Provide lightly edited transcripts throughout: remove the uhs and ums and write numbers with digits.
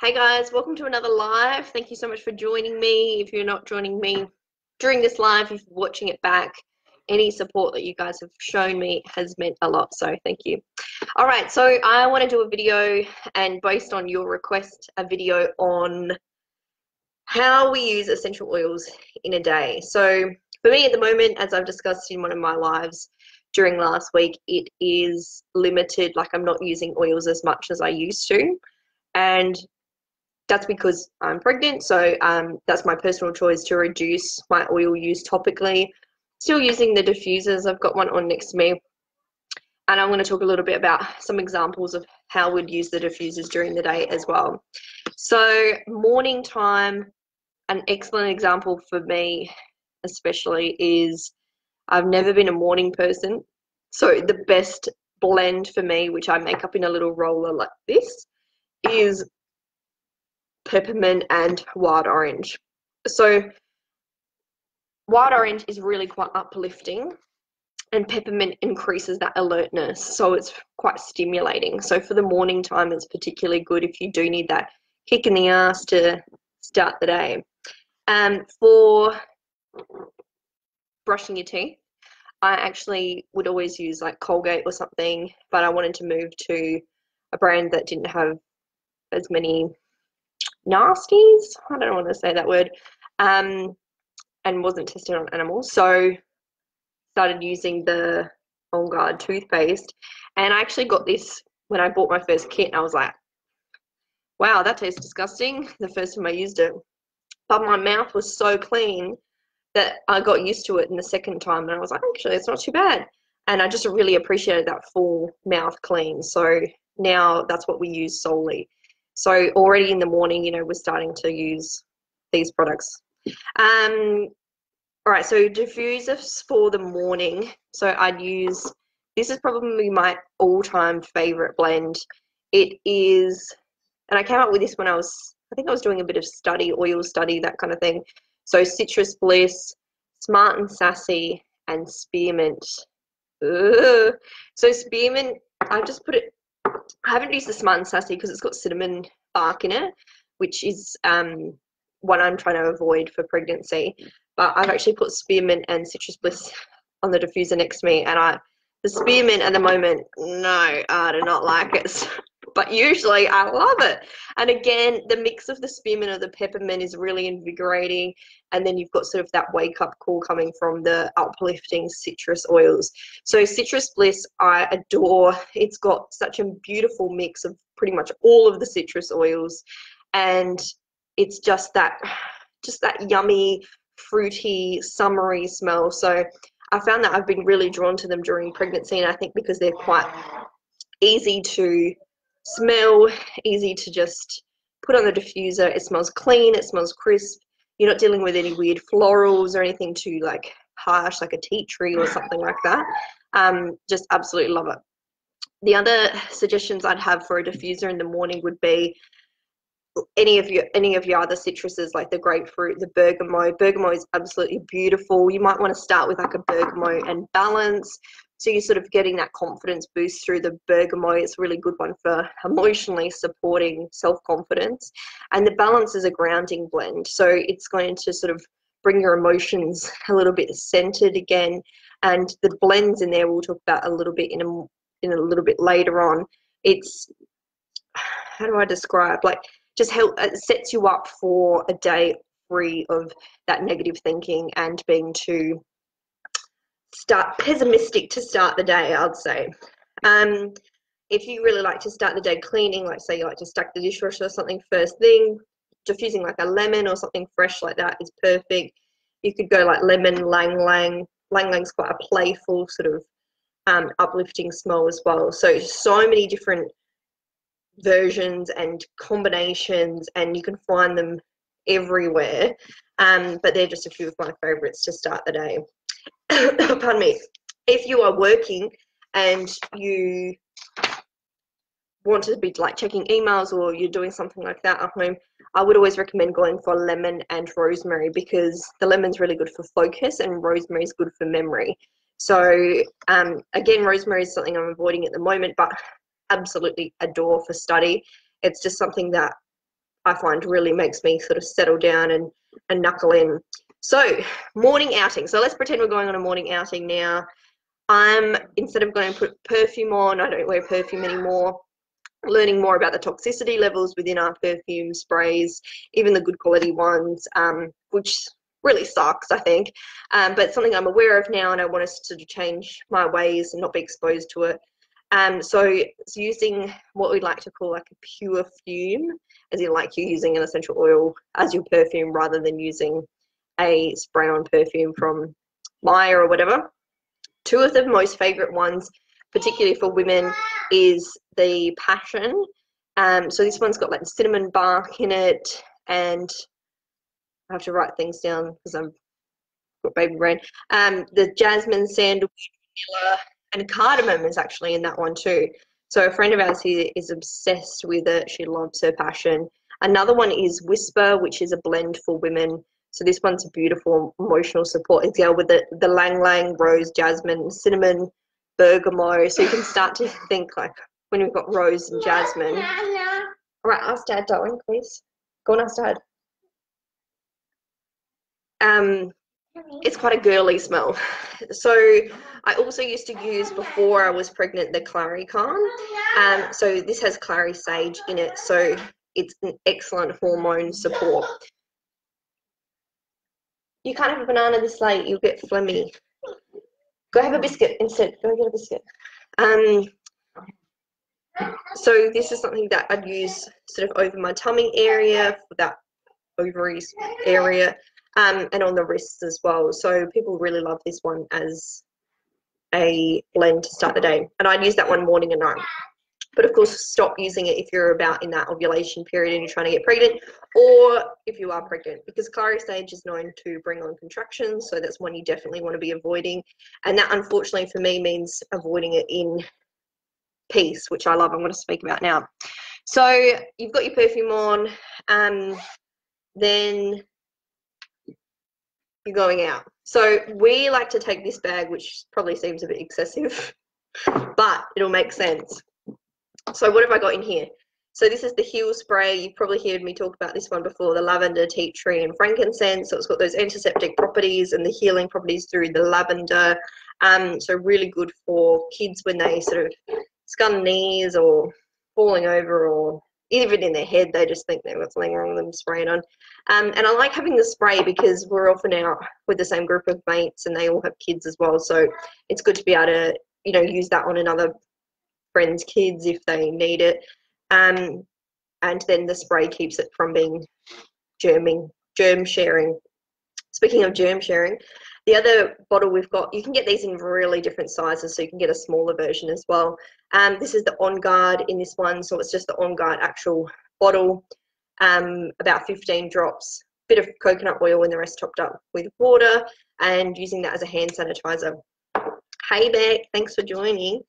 Hey guys, welcome to another live. Thank you so much for joining me. If you're not joining me during this live, if you're watching it back, any support that you guys have shown me has meant a lot, so thank you. All right, so I want to do a video, and based on your request, a video on how we use essential oils in a day. So for me at the moment, as I've discussed in one of my lives during last week, it is limited. Like, I'm not using oils as much as I used to, and that's because I'm pregnant, so that's my personal choice to reduce my oil use topically. Still using the diffusers. I've got one on next to me, and I'm going to talk a little bit about some examples of how we'd use the diffusers during the day as well. So morning time, an excellent example for me especially is I've never been a morning person, so the best blend for me, which I make up in a little roller like this, is peppermint and wild orange. So wild orange is really quite uplifting, and peppermint increases that alertness, so it's quite stimulating. So for the morning time, it's particularly good if you do need that kick in the ass to start the day. For brushing your teeth, I actually would always use like Colgate or something, but I wanted to move to a brand that didn't have as many nasties. I don't want to say that word. And wasn't tested on animals. So started using the On Guard toothpaste. And I actually got this when I bought my first kit, and I was like, wow, that tastes disgusting the first time I used it. But my mouth was so clean that I got used to it in the second time, and I was like, actually, it's not too bad. And I just really appreciated that full mouth clean. So now that's what we use solely. So already in the morning, we're starting to use these products. All right, so diffusers for the morning. So I'd use, this is probably my all-time favorite blend. It is, and I came up with this when I think I was doing a bit of study, oil study, that kind of thing. So Citrus Bliss, Smart and Sassy, and Spearmint. Ugh. So Spearmint, I just put it, I haven't used the Smart and Sassy because it's got cinnamon bark in it, which is what I'm trying to avoid for pregnancy. But I've actually put Spearmint and Citrus Bliss on the diffuser next to me, and the Spearmint at the moment, no, I do not like it. But usually I love it. And again, the mix of the spearmint and the peppermint is really invigorating. And then you've got sort of that wake up call coming from the uplifting citrus oils. So Citrus Bliss, I adore. It's got such a beautiful mix of pretty much all of the citrus oils. And it's just that yummy, fruity, summery smell. So I found that I've been really drawn to them during pregnancy. And I think because they're quite easy to smell, easy to just put on the diffuser. It smells clean, it smells crisp. You're not dealing with any weird florals or anything too like harsh, like a tea tree or something like that. Just absolutely love it. The other suggestions I'd have for a diffuser in the morning would be any of your other citruses, like the grapefruit, the bergamot. Bergamot is absolutely beautiful. You might want to start with like a bergamot and balance, so you're sort of getting that confidence boost through the bergamot. It's a really good one for emotionally supporting self-confidence. And the balance is a grounding blend, so it's going to sort of bring your emotions a little bit centered again. And the blends in there we'll talk about a little bit in a little bit later on. It's, how do I describe, like, just it sets you up for a day free of that negative thinking and being too pessimistic to start the day, I'd say. If you really like to start the day cleaning, like say you like to stack the dishwasher or something first thing, diffusing like a lemon or something fresh like that is perfect. You could go like lemon lang lang. Lang lang's quite a playful sort of uplifting smell as well. So many different versions and combinations, and you can find them everywhere, but they're just a few of my favorites to start the day. Pardon me. If you are working and you want to be like checking emails or you're doing something like that at home, I would always recommend going for lemon and rosemary, because the lemon's really good for focus and rosemary is good for memory. So again, rosemary is something I'm avoiding at the moment, but absolutely adore for study. It's just something that I find really makes me sort of settle down and knuckle in. So morning outing. So let's pretend we're going on a morning outing now. Instead of going to put perfume on, I don't wear perfume anymore. Learning more about the toxicity levels within our perfume sprays, even the good quality ones, which really sucks, I think. But something I'm aware of now, and I want us to change my ways and not be exposed to it. So it's using what we like to call like a pure fume, as in like you're using an essential oil as your perfume rather than using a spray on perfume from Maya or whatever. Two of the most favorite ones, particularly for women, is the Passion. So this one's got like cinnamon bark in it, and I have to write things down because I've got baby brain. The jasmine, sandalwood, vanilla, and cardamom is actually in that one too. So a friend of ours here is obsessed with it. She loves her Passion. Another one is Whisper, which is a blend for women. So this one's a beautiful emotional support. It's with the Lang Lang, rose, jasmine, cinnamon, bergamot. So you can start to think like when we've got rose and jasmine. All right, ask Dad, darling, please. Go and ask Dad. It's quite a girly smell. So I also used to use, before I was pregnant, the Clary Calm. So this has clary sage in it. So it's an excellent hormone support. You can't have a banana this late, you'll get phlegmy. Go have a biscuit instead. Go get a biscuit. So this is something that I'd use sort of over my tummy area, for that ovaries area, and on the wrists as well. So people really love this one as a blend to start the day. And I'd use that one morning and night. But of course, stop using it if you're about in that ovulation period and you're trying to get pregnant, or if you are pregnant, because clary sage is known to bring on contractions. So that's one you definitely want to be avoiding. And that, unfortunately, for me, means avoiding it in peace, which I love. I'm going to speak about now. So you've got your perfume on, then you're going out. So we like to take this bag, which probably seems a bit excessive, but it'll make sense. So what have I got in here? So this is the Heal Spray. You've probably heard me talk about this one before, the lavender, tea tree, and frankincense. So it's got those antiseptic properties and the healing properties through the lavender. So really good for kids when they sort of scun knees or falling over, or even in their head, they just think they've got something wrong with them, spraying on. And I like having the spray because we're often out with the same group of mates and they all have kids as well. So it's good to be able to, use that on another friends' kids if they need it, and then the spray keeps it from being germ sharing. Speaking of germ sharing, the other bottle we've got, you can get these in really different sizes, so you can get a smaller version as well. This is the On Guard in this one, so it's just the On Guard actual bottle, about 15 drops, bit of coconut oil, and the rest topped up with water, and using that as a hand sanitizer. Hey Beck, thanks for joining.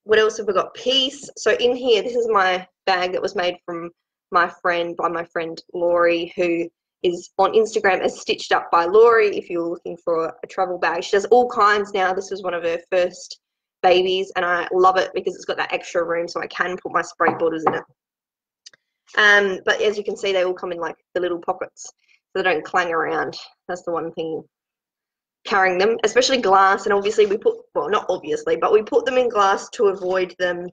What else have we got? Peace. So in here, this is my bag that was made from by my friend Laurie, who is on Instagram as Stitched Up by Laurie, if you're looking for a travel bag. She does all kinds now. This was one of her first babies, and I love it because it's got that extra room, so I can put my spray bottles in it. But as you can see, they all come in like the little pockets, so they don't clang around. That's the one thing carrying them, especially glass. And obviously we put, well, not obviously, but we put them in glass to avoid them.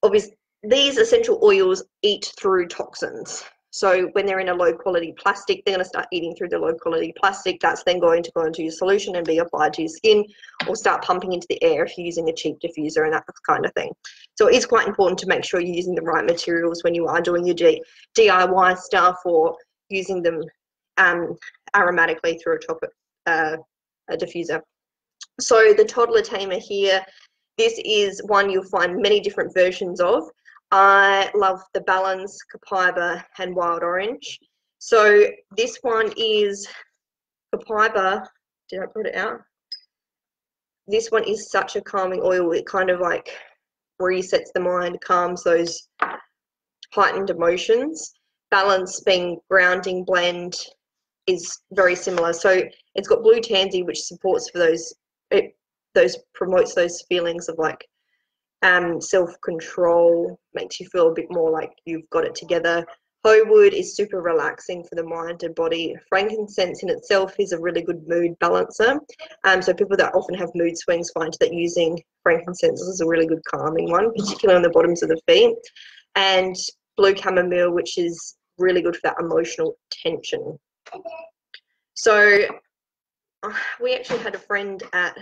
Obviously, these essential oils eat through toxins. So when they're in a low quality plastic, they're going to start eating through the low quality plastic. That's then going to go into your solution and be applied to your skin, or start pumping into the air if you're using a cheap diffuser and that kind of thing. So it is quite important to make sure you're using the right materials when you are doing your DIY stuff, or using them aromatically through a diffuser. So the toddler tamer here, this is one you'll find many different versions of. I love the Balance, Copaiba, and Wild Orange. So this one is Copaiba. Did I put it out? This one is such a calming oil. It kind of like resets the mind, calms those heightened emotions. Balance, being grounding blend, is very similar. So it's got blue tansy, which supports for those, it promotes those feelings of like Self-control makes you feel a bit more like you've got it together. Hoewood is super relaxing for the mind and body. Frankincense in itself is a really good mood balancer. So people that often have mood swings find that using frankincense is a really good calming one, particularly on the bottoms of the feet. And blue chamomile, which is really good for that emotional tension. So we actually had a friend at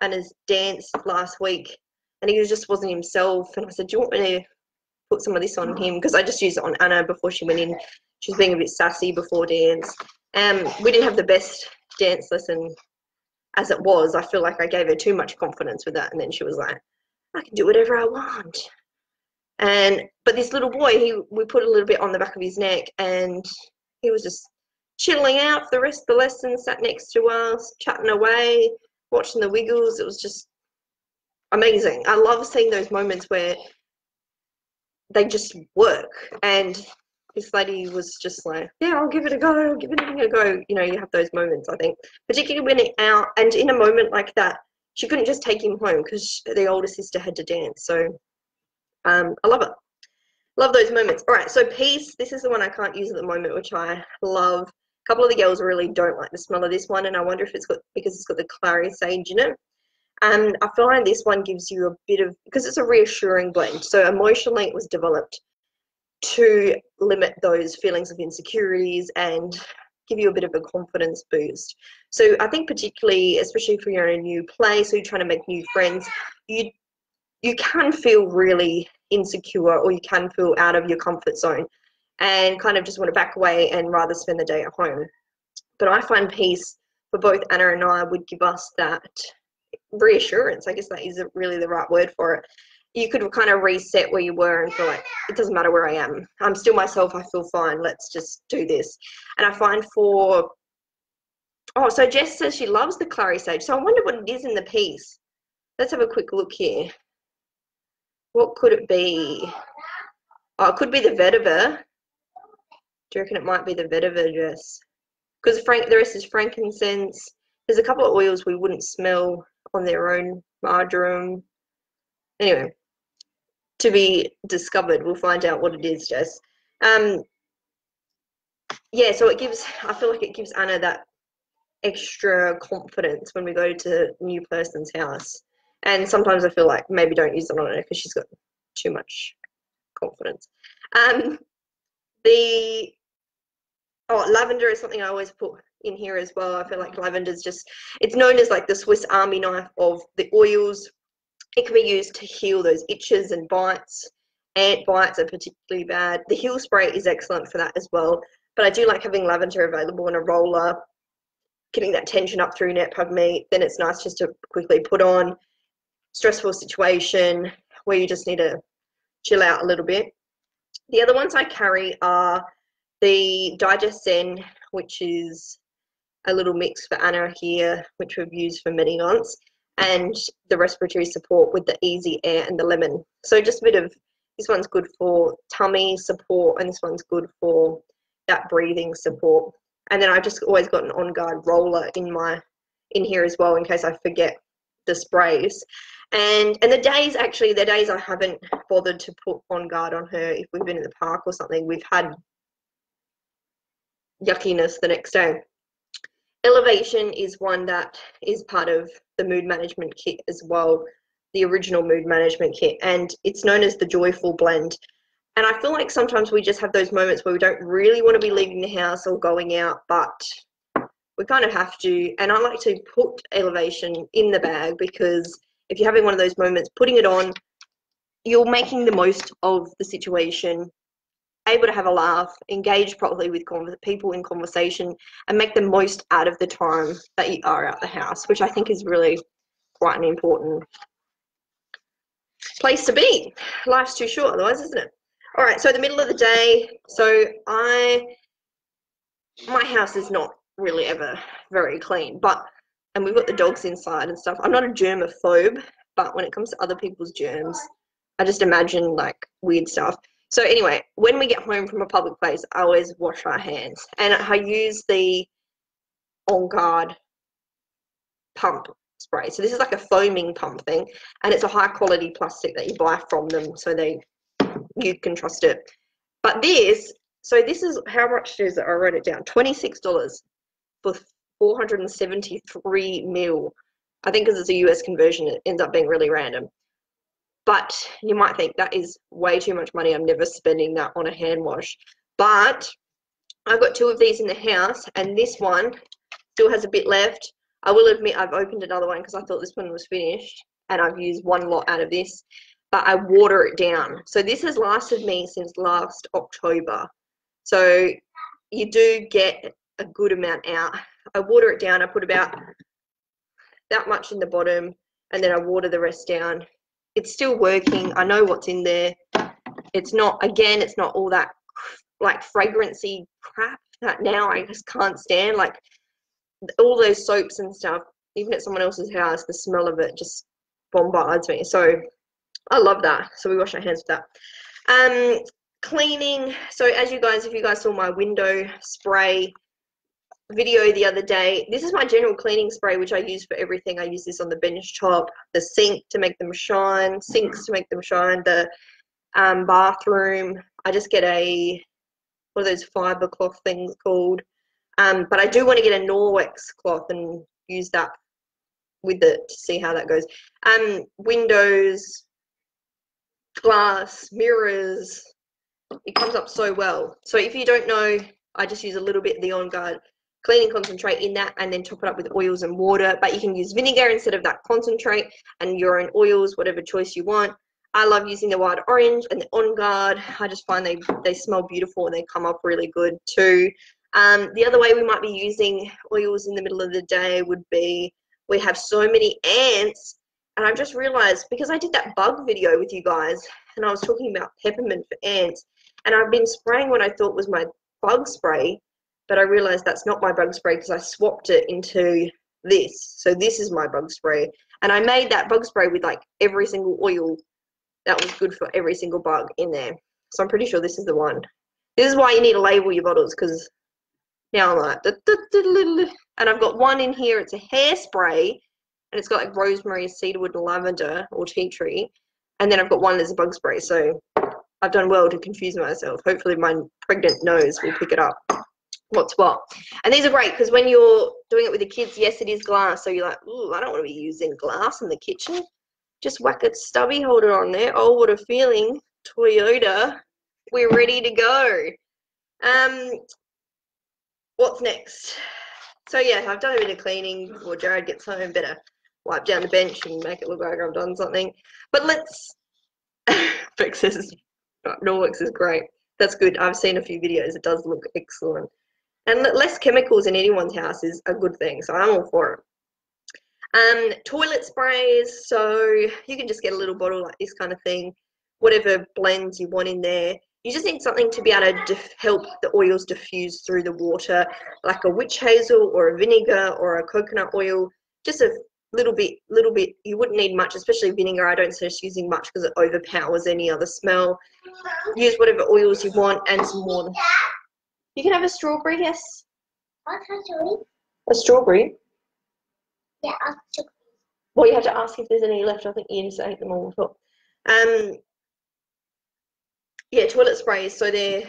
Anna's dance last week, and he just wasn't himself. And I said, do you want me to put some of this on him? Because I just used it on Anna before she went in. She was being a bit sassy before dance. We didn't have the best dance lesson as it was. I feel like I gave her too much confidence with that, and then she was like, I can do whatever I want. But this little boy, we put a little bit on the back of his neck, and he was just chilling out for the rest of the lesson, sat next to us, chatting away, watching the wiggles. It was just amazing. I love seeing those moments where they just work. And this lady was just like, yeah, I'll give it a go, I'll give it a go. You know, you have those moments, I think, particularly when it out, and in a moment like that, she couldn't just take him home because the older sister had to dance. So I love it. Love those moments. All right, so peace. This is the one I can't use at the moment, which I love. A couple of the girls really don't like the smell of this one, and I wonder if it's got, because it's got the clary sage in it. And I find this one gives you a bit of, because it's a reassuring blend. So emotionally, it was developed to limit those feelings of insecurities and give you a bit of a confidence boost. So I think particularly, especially if you're in a new place or you're trying to make new friends, you can feel really insecure, or you can feel out of your comfort zone and kind of just want to back away and rather spend the day at home. But I find peace for both Anna and I would give us that reassurance. I guess that is really the right word for it. You could kind of reset where you were and feel like, it doesn't matter where I am. I'm still myself. I feel fine. Let's just do this. And I find so Jess says she loves the clary sage. So I wonder what it is in the piece. Let's have a quick look here. What could it be? Oh, it could be the vetiver. Do you reckon it might be the vetiver, Jess? Because the rest is frankincense. There's a couple of oils we wouldn't smell on their own. Marjoram. Anyway, to be discovered. We'll find out what it is, Jess. Yeah, so I feel like it gives Anna that extra confidence when we go to a new person's house. And sometimes I feel like maybe don't use it on her because she's got too much confidence. Lavender is something I always put in here as well. I feel like lavender is it's known as like the Swiss Army knife of the oils. It can be used to heal those itches and bites. Ant bites are particularly bad. The heel spray is excellent for that as well. But I do like having lavender available in a roller, getting that tension up through neck, pug meat. Then it's nice just to quickly put on. Stressful situation where you just need to chill out a little bit. The other ones I carry are the Digest Zen, which is a little mix for Anna here, which we've used for many months, and the respiratory support with the Easy Air and the lemon. So just a bit of, this one's good for tummy support, and this one's good for that breathing support. And then I've just always got an On Guard roller in here as well in case I forget the sprays. And the days I haven't bothered to put On Guard on her, if we've been in the park or something, we've had yuckiness the next day. Elevation is one that is part of the mood management kit as well, the original mood management kit, and it's known as the Joyful Blend. And I feel like sometimes we just have those moments where we don't really want to be leaving the house or going out, but we kind of have to. And I like to put Elevation in the bag because if you're having one of those moments, putting it on, you're making the most of the situation, able to have a laugh, engage properly with people in conversation, and make the most out of the time that you are out the house, which I think is really quite an important place to be. Life's too short otherwise, isn't it? All right, so the middle of the day. So my house is not really ever very clean, and we've got the dogs inside and stuff. I'm not a germaphobe, but when it comes to other people's germs, I just imagine like weird stuff. So anyway, when we get home from a public place, I always wash our hands, and I use the On Guard pump spray. So this is like a foaming pump thing, and it's a high quality plastic that you buy from them, so you can trust it. But this, so this is how much is it? I wrote it down. $26 for 473 mil. I think because it's a US conversion, it ends up being really random. But you might think that is way too much money. I'm never spending that on a hand wash. But I've got 2 of these in the house, and this one still has a bit left. I will admit I've opened another one because I thought this one was finished, and I've used one lot out of this, but I water it down. So this has lasted me since last October. So you do get a good amount out. I water it down. I put about that much in the bottom, and then I water the rest down. It's still working. I know what's in there. It's not, again, it's not all that like fragrancy crap that now I just can't stand. Like all those soaps and stuff, even at someone else's house, the smell of it just bombards me. So I love that. So we wash our hands with that. Cleaning. So as if you guys saw my window spray video the other day, this is my general cleaning spray, which I use for everything. I use this on the bench top, the sink to make them shine, sinks to make them shine, the bathroom. I just get what are those fiber cloth things called? But I do want to get a Norwex cloth and use that with it to see how that goes. Windows, glass, mirrors, it comes up so well. So if you don't know, I just use a little bit of the On Guard cleaning concentrate in that, and then top it up with oils and water. But you can use vinegar instead of that concentrate, and your own oils, whatever choice you want. I love using the wild orange and the On Guard. I just find they smell beautiful and they come up really good too. The other way we might be using oils in the middle of the day would be, we have so many ants, and I've just realized, because I did that bug video with you guys and I was talking about peppermint for ants, and I've been spraying what I thought was my bug spray, but I realized that's not my bug spray because I swapped it into this. So this is my bug spray, and I made that bug spray with like every single oil that was good for every single bug in there. So I'm pretty sure this is the one. This is why you need to label your bottles, because now I'm like, and I've got one in here, it's a hairspray, and it's got like rosemary, cedarwood, lavender, or tea tree. And then I've got one that's a bug spray. So I've done well to confuse myself. Hopefully my pregnant nose will pick it up. What's what? And these are great because when you're doing it with the kids, yes, it is glass. So you're like, ooh, I don't want to be using glass in the kitchen. Just whack it stubby, hold it on there. Oh, what a feeling. Toyota, we're ready to go. What's next? So yeah, I've done a bit of cleaning before Jared gets home. Better wipe down the bench and make it look like I've done something. But let's Norwex is great. That's good. I've seen a few videos. It does look excellent. And less chemicals in anyone's house is a good thing, so I'm all for it. Toilet sprays, so you can just get a little bottle like this kind of thing, whatever blends you want in there. You just need something to be able to help the oils diffuse through the water, like a witch hazel or a vinegar or a coconut oil, just a little bit. You wouldn't need much, especially vinegar. I don't suggest using much because it overpowers any other smell. Use whatever oils you want and some water. You can have a strawberry, yes. A strawberry? Yeah, well, you have to ask if there's any left. I think you just ate them all before. Yeah, toilet sprays. So they're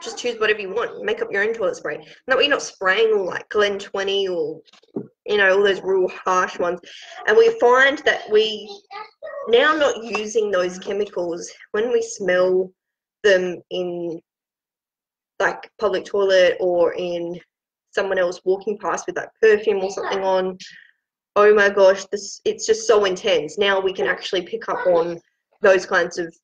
just choose whatever you want. Make up your own toilet spray. That way you're not spraying all like Glen 20 or all those real harsh ones. And we find that we now not using those chemicals when we smell them in like public toilet or in someone else walking past with like perfume or something on. Oh my gosh, it's just so intense. Now we can actually pick up on those kinds of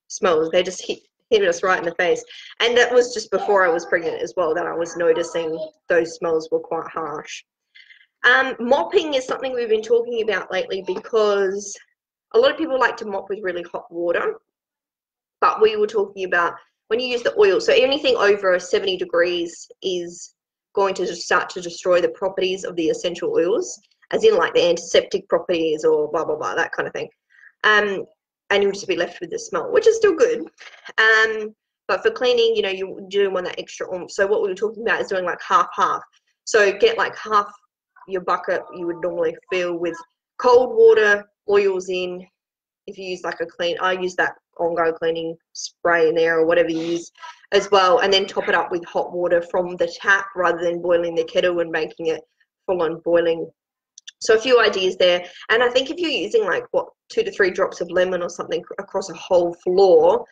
smells. They just hit us right in the face. And that was just before I was pregnant as well, that I was noticing those smells were quite harsh. Mopping is something we've been talking about lately because a lot of people like to mop with really hot water, but we were talking about when you use the oil, so anything over 70 degrees is going to just start to destroy the properties of the essential oils, as in like the antiseptic properties or blah, blah, blah, that kind of thing. And you'll just be left with the smell, which is still good. But for cleaning, you do want that extra oomph. So what we were talking about is doing like half-half. So get like half your bucket you would normally fill with cold water, oils in. If you use like I use that on-go cleaning spray in there or whatever you use as well, and then top it up with hot water from the tap rather than boiling the kettle and making it full on boiling. So a few ideas there. And I think if you're using like 2 to 3 drops of lemon or something across a whole floor,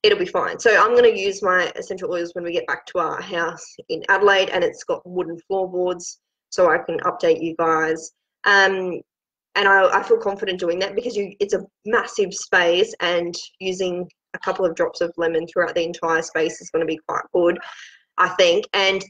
it'll be fine. So I'm going to use my essential oils when we get back to our house in Adelaide, and it's got wooden floorboards, so I can update you guys. And I feel confident doing that because it's a massive space, and using a couple of drops of lemon throughout the entire space is going to be quite good, I think. And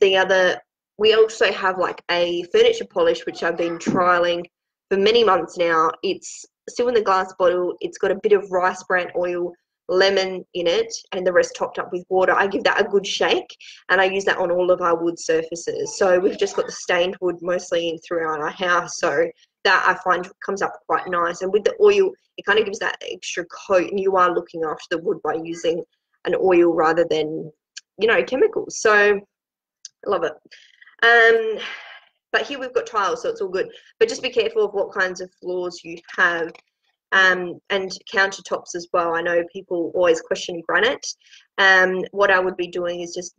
we also have like a furniture polish, which I've been trialing for many months now. It's still in the glass bottle. It's got a bit of rice bran oil, lemon in it, and the rest topped up with water. I give that a good shake, and I use that on all of our wood surfaces. So we've just got the stained wood mostly throughout our house, so that I find comes up quite nice. And with the oil, it kind of gives that extra coat, and you are looking after the wood by using an oil rather than, chemicals. So I love it. But here we've got tiles, so it's all good. But just be careful of what kinds of floors you have, and countertops as well. I know people always question granite. What I would be doing is just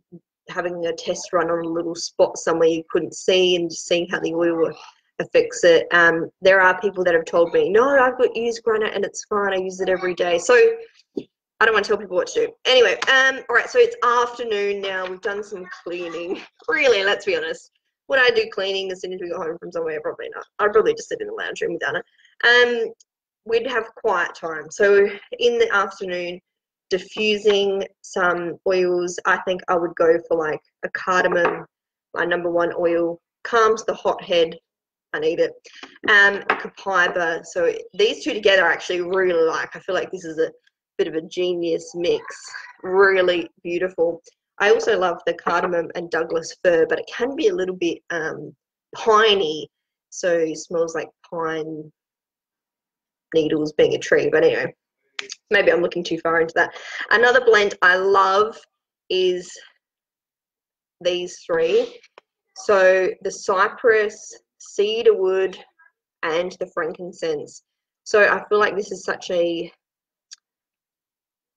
having a test run on a little spot somewhere you couldn't see, and just seeing how the oil affects it. There are people that have told me, no, I've got used granite and it's fine, I use it every day. So I don't want to tell people what to do. Anyway, all right, so it's afternoon now. We've done some cleaning. Really, let's be honest. Would I do cleaning as soon as we got home from somewhere? Probably not. I'd probably just sit in the lounge room with Anna. We'd have quiet time. So in the afternoon, diffusing some oils, I think I would go for like a cardamom, my #1 oil. Calms the hot head. I need it. Copaiba. So these two together I actually really like. I feel like this is a bit of a genius mix. Really beautiful. I also love the cardamom and Douglas fir, but it can be a little bit piney. So it smells like pine needles being a tree. But anyway, maybe I'm looking too far into that. Another blend I love is these 3. So the cypress, cedarwood, and the frankincense. So I feel like this is such a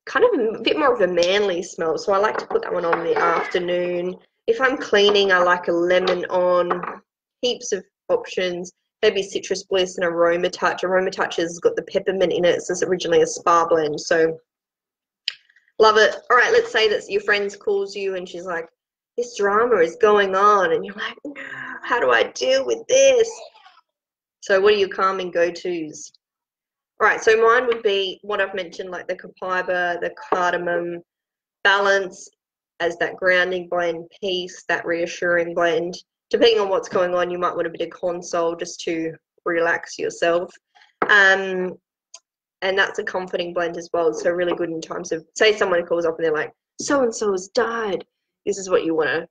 kind of a bit more of a manly smell. So I like to put that one on in the afternoon. If I'm cleaning, I like a lemon on. Heaps of options. Maybe citrus bliss and aroma touch. Aroma touch has got the peppermint in it. So it's originally a spa blend. So love it. All right, let's say that your friend calls you and she's like, this drama is going on, and you're like, no, how do I deal with this? So what are your calming go-tos? All right, so mine would be what I've mentioned, like the copaiba, the cardamom, balance as that grounding blend, peace, that reassuring blend. Depending on what's going on, you might want a bit of console just to relax yourself. And that's a comforting blend as well. So really good in times of, say someone calls up and they're like, so-and-so has died. This is what you want to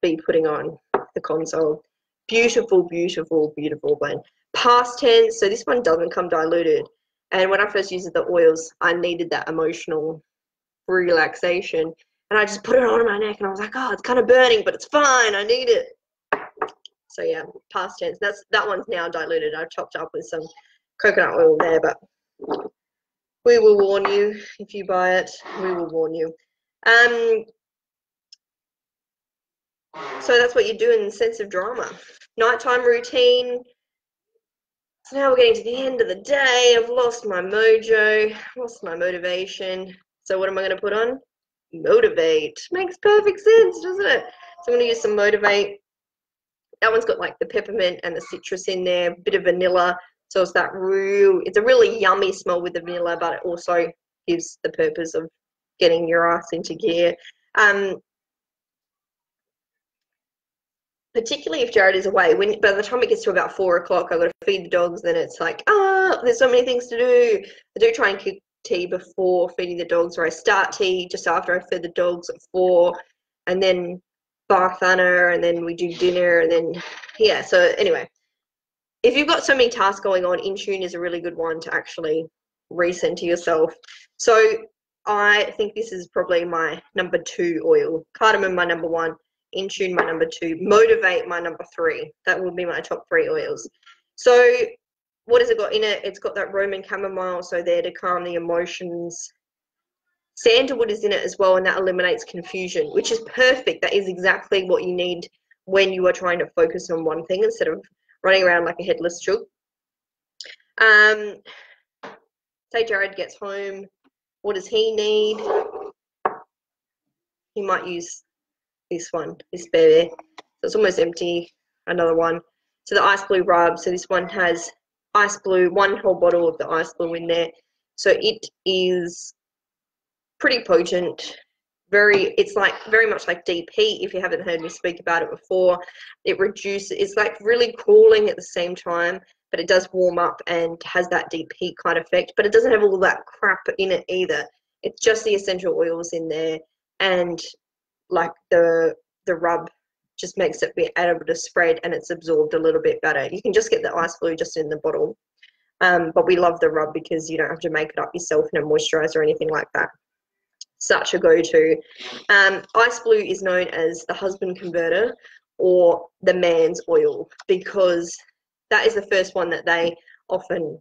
be putting on the console. Beautiful, beautiful, beautiful blend. Past tense, so this one doesn't come diluted. And when I first used the oils, I needed that emotional relaxation. And I just put it on my neck and I was like, oh, it's kind of burning, but it's fine. I need it. So yeah, past tense. That one's now diluted. I've chopped up with some coconut oil there, but we will warn you if you buy it. We will warn you. So that's what you do in sense of drama. Nighttime routine. So now we're getting to the end of the day. I've lost my mojo, lost my motivation. So what am I going to put on? Motivate. Makes perfect sense, doesn't it? So I'm going to use some Motivate. That one's got like the peppermint and the citrus in there, a bit of vanilla. So it's it's a really yummy smell with the vanilla, but it also gives the purpose of getting your ass into gear. Particularly if Jared is away. By the time it gets to about 4 o'clock, I've got to feed the dogs, then it's like, there's so many things to do. I do try and cook tea before feeding the dogs, or I start tea just after I fed the dogs at 4, and then bath Anna, and then we do dinner, and then, yeah. So anyway, if you've got so many tasks going on, In Tune is a really good one to actually recenter yourself. So I think this is probably my #2 oil. Cardamom, my #1. In Tune, my #2. Motivate, my #3. That will be my top 3 oils. So what has it got in it? It's got that Roman chamomile, so there to calm the emotions. Sandalwood is in it as well, and that eliminates confusion, which is perfect. That is exactly what you need when you are trying to focus on one thing instead of running around like a headless chook. Say Jared gets home, what does he need? He might use this one, this baby. So it's almost empty. Another one. So the ice blue rub. So this one has ice blue, one whole bottle of the ice blue in there. So it is pretty potent. It's like very much like deep heat. If you haven't heard me speak about it before, it reduces. It's like really cooling at the same time, but it does warm up and has that deep heat kind of effect. But it doesn't have all that crap in it either. It's just the essential oils in there, and like the rub just makes it be able to spread, and it's absorbed a little bit better. You can just get the ice blue just in the bottle, but we love the rub because you don't have to make it up yourself in a moisturizer or anything like that. Such a go-to. Ice blue is known as the husband converter or the man's oil because that is the first one that they often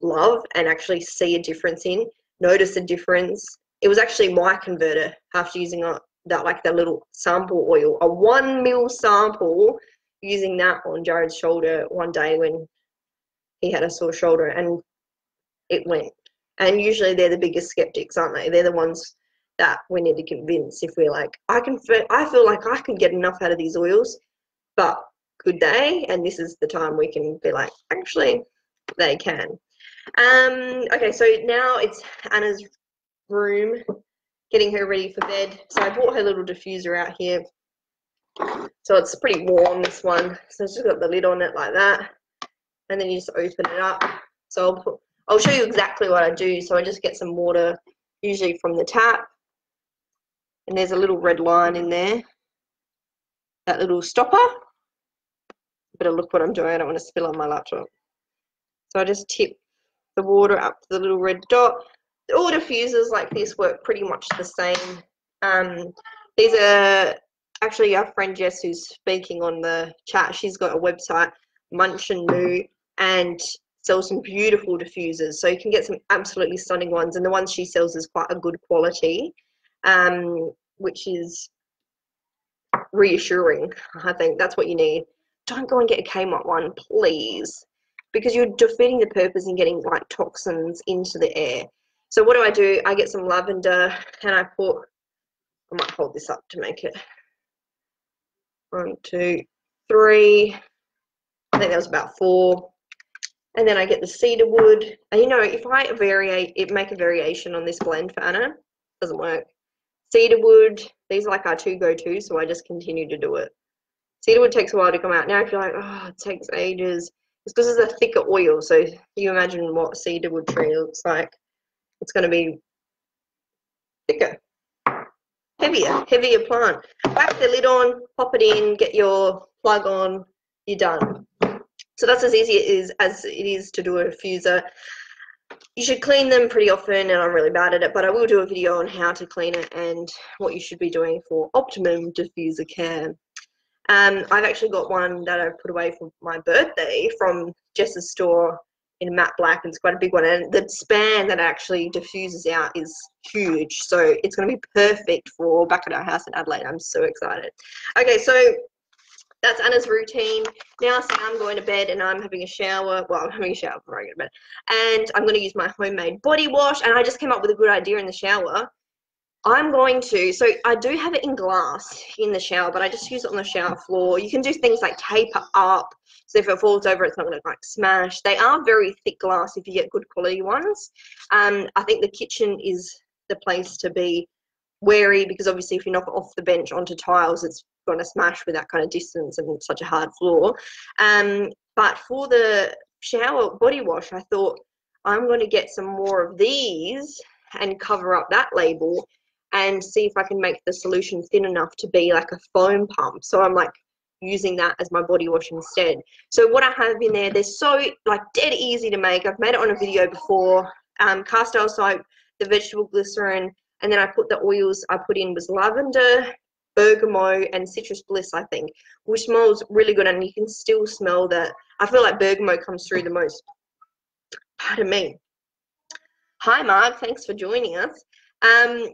love and actually see a difference in, notice a difference. It was actually my converter after using that little sample oil, a 1 ml sample, using that on Jared's shoulder one day when he had a sore shoulder, and it went. And usually they're the biggest skeptics, aren't they? They're the ones that we need to convince if we're like, I feel like I could get enough out of these oils, but could they? And this is the time we can be like, actually, they can. Okay, so now it's Anna's room, getting her ready for bed. So I brought her little diffuser out here. So it's pretty warm, this one. So it's just got the lid on it like that. And then you just open it up. So I'll show you exactly what I do. So I just get some water, usually from the tap. And there's a little red line in there. That little stopper. Better look what I'm doing. I don't want to spill on my laptop. So I just tip the water up to the little red dot. All diffusers like this work pretty much the same. These are actually our friend Jess who's speaking on the chat. She's got a website, Munch and Moo, and sells some beautiful diffusers. So you can get some absolutely stunning ones. And the ones she sells is quite a good quality, which is reassuring. I think that's what you need. Don't go and get a Kmart one, please, because you're defeating the purpose in getting like toxins into the air. So what do? I get some lavender and I might hold this up to make it 1, 2, 3. I think that was about 4. And then I get the cedar wood. And you know, if I make a variation on this blend for Anna, it doesn't work. Cedar wood, these are like our 2 go-tos, so I just continue to do it. Cedar wood takes a while to come out. Now if you're like, oh, it takes ages, it's because it's a thicker oil. So you imagine what cedar wood tree looks like. It's going to be thicker, heavier plant. Whack the lid on, pop it in, get your plug on, you're done. So that's as easy as it is to do a diffuser. You should clean them pretty often, and I'm really bad at it, but I will do a video on how to clean it and what you should be doing for optimum diffuser care. I've actually got one that I put away for my birthday from Jess's store in matte black, and it's quite a big one, and the span that actually diffuses out is huge, so it's going to be perfect for back at our house in Adelaide. I'm so excited. Okay, so that's Anna's routine. Now say I'm going to bed and I'm having a shower. Well, I'm having a shower before I go to bed, and I'm going to use my homemade body wash, and I just came up with a good idea in the shower. So I do have it in glass in the shower, but I just use it on the shower floor. You can do things like tape it up, so if it falls over, it's not going to like smash. They are very thick glass if you get good quality ones. I think the kitchen is the place to be wary, because obviously if you knock it off the bench onto tiles, it's going to smash with that kind of distance and such a hard floor. But for the shower body wash, I thought I'm going to get some more of these and cover up that label and see if I can make the solution thin enough to be like a foam pump. So I'm like using that as my body wash instead. So what I have in there, they're so like dead easy to make. I've made it on a video before. Cast iron soap, the vegetable glycerin, and then I put the oils I put in was lavender, bergamot, and citrus bliss, I think, which smells really good, and you can still smell that. I feel like bergamot comes through the most Pardon me. Hi, Mark. Thanks for joining us. And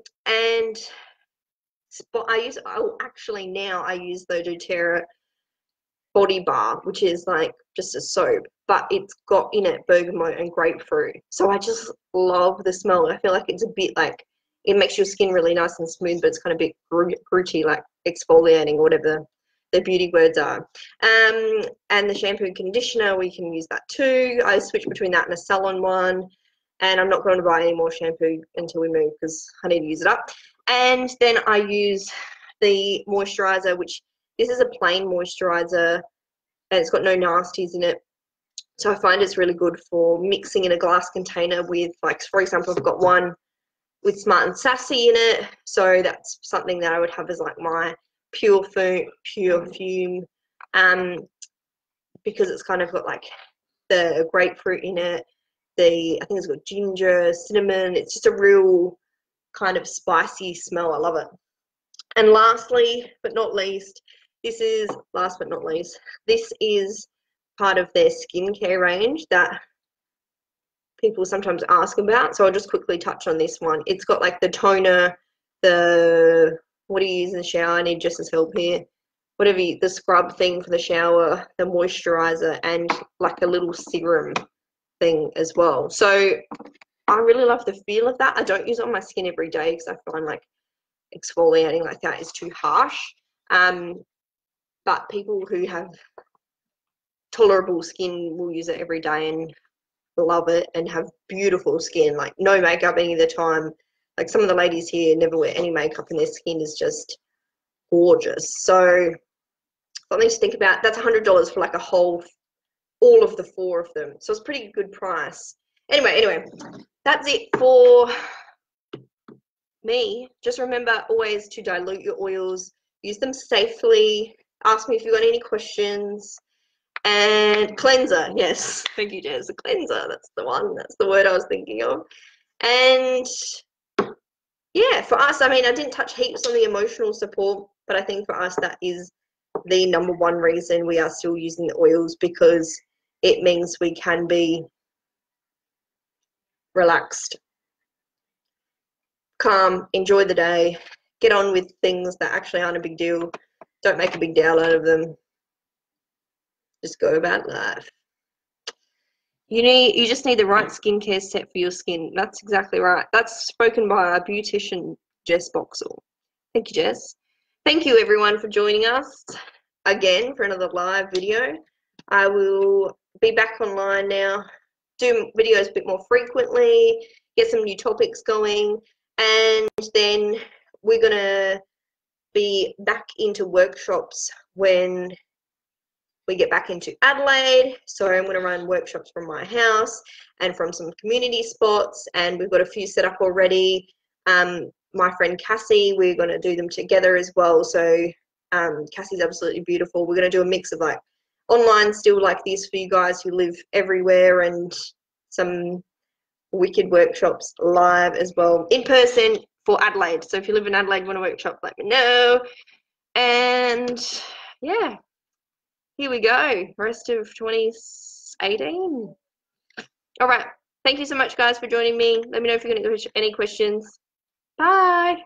I use the doTERRA body bar, which is like just a soap, but it's got in it bergamot and grapefruit. So I just love the smell. I feel like it's a bit like, it makes your skin really nice and smooth, but it's kind of a bit gritty, like exfoliating or whatever the beauty words are. And the shampoo and conditioner, we can use that too. I switch between that and a salon one. And I'm not going to buy any more shampoo until we move because I need to use it up. And then I use the moisturizer, which this is a plain moisturizer and it's got no nasties in it. So I find it's really good for mixing in a glass container with, like, for example, I've got one with Smart and Sassy in it. So that's something that I would have as like my pure fume, because it's kind of got like the grapefruit in it. I think it's got ginger, cinnamon. It's just a real kind of spicy smell. I love it. And lastly, but not least, this is part of their skincare range that people sometimes ask about. So I'll just quickly touch on this one. It's got like the toner, what do you use in the shower? I need Jess's help here. The scrub thing for the shower, the moisturizer, and like a little serum thing as well. So I really love the feel of that. I don't use it on my skin every day because I find like exfoliating like that is too harsh. But people who have tolerable skin will use it every day and love it and have beautiful skin, like no makeup any of the time. Like some of the ladies here never wear any makeup and their skin is just gorgeous. So something to think about. That's $100 for like all of the 4 of them. So it's a pretty good price. Anyway, that's it for me. Just remember always to dilute your oils, use them safely. Ask me if you've got any questions. And cleanser, yes, thank you, Jess. A cleanser, that's the one. That's the word I was thinking of. And yeah, for us, I mean, I didn't touch heaps on the emotional support, but I think for us that is the number one reason we are still using the oils, because it means we can be relaxed, calm, enjoy the day, get on with things that actually aren't a big deal. Don't make a big deal out of them. Just go about life. You just need the right skincare set for your skin. That's exactly right. That's spoken by our beautician, Jess Boxall. Thank you, Jess. Thank you, everyone, for joining us again for another live video. I will be back online now, do videos a bit more frequently, get some new topics going, and then we're going to be back into workshops when we get back into Adelaide. So I'm going to run workshops from my house and from some community spots, and we've got a few set up already. My friend Cassie, we're going to do them together as well. So Cassie's absolutely beautiful. We're going to do a mix of like online still like this for you guys who live everywhere, and some wicked workshops live as well in person for Adelaide. So if you live in Adelaide, want a workshop, let me know. And yeah, here we go, rest of 2018. All right, thank you so much, guys, for joining me. Let me know if you're going to get any questions. Bye.